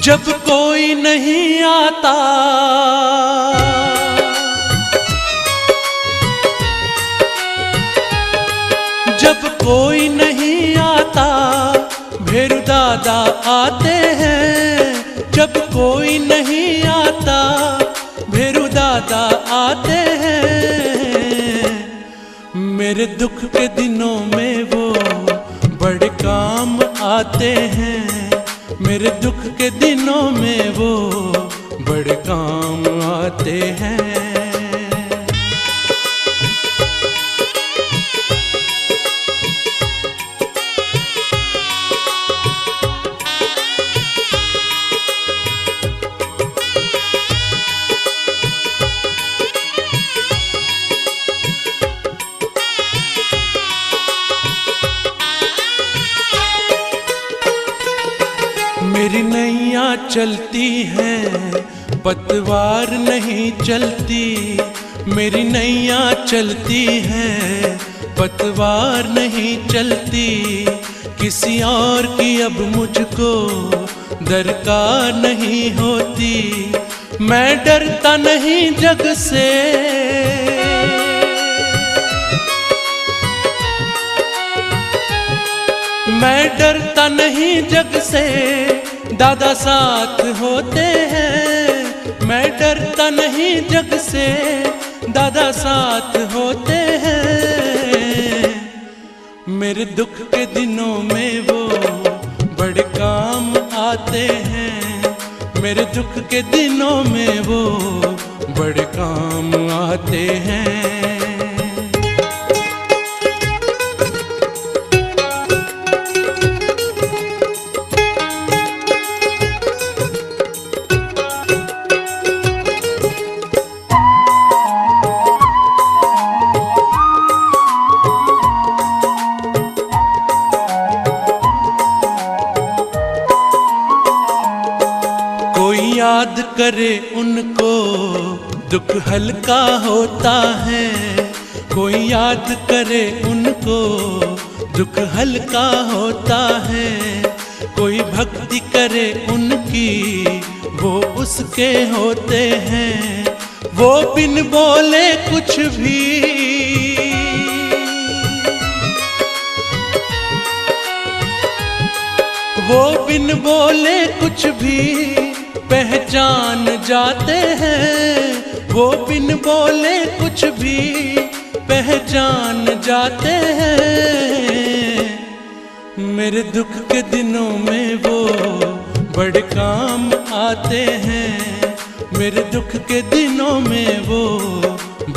जब कोई नहीं आता जब कोई नहीं आता भेरू दादा आते हैं। जब कोई नहीं आता भेरू दादा आते हैं। मेरे दुख के दिनों में वो बड़े काम आते हैं। मेरे दुख के दिनों में वो बड़े काम आते हैं। मेरी नैया चलती है पतवार नहीं चलती। मेरी नैया चलती है पतवार नहीं चलती। किसी और की अब मुझको दरकार नहीं होती। मैं डरता नहीं जग से मैं डरता नहीं जग से दादा साथ होते हैं। मैं डरता नहीं जग से दादा साथ होते हैं। मेरे दुख के दिनों में वो बड़े काम आते हैं। मेरे दुख के दिनों में वो बड़े काम आते हैं। कोई याद करे उनको दुख हल्का होता है। कोई याद करे उनको दुख हल्का होता है। कोई भक्ति करे उनकी वो उसके होते हैं। वो बिन बोले कुछ भी वो बिन बोले कुछ भी पहचान जाते हैं। वो बिन बोले कुछ भी पहचान जाते हैं। मेरे दुख के दिनों में वो बड़े काम आते हैं। मेरे दुख के दिनों में वो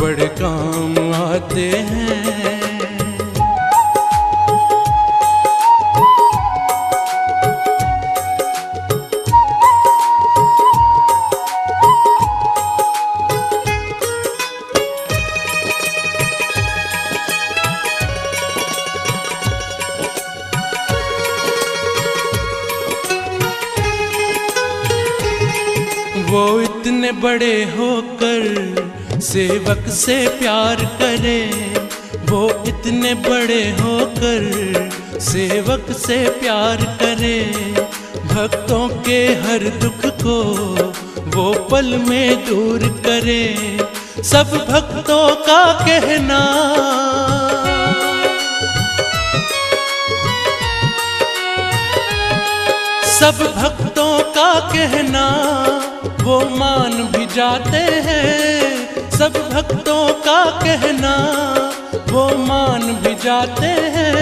बड़े काम आते हैं। वो इतने बड़े होकर सेवक से प्यार करें। वो इतने बड़े होकर सेवक से प्यार करें। भक्तों के हर दुख को वो पल में दूर करें। सब भक्तों का कहना सब भक्तों का कहना वो मान भी जाते हैं। सब भक्तों का कहना वो मान भी जाते हैं।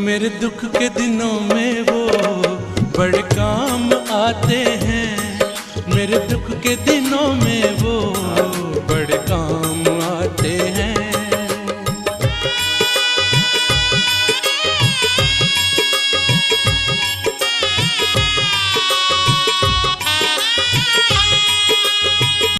मेरे दुख के दिनों में वो बड़े काम आते हैं। मेरे दुख के दिनों में वो बड़े काम आते हैं।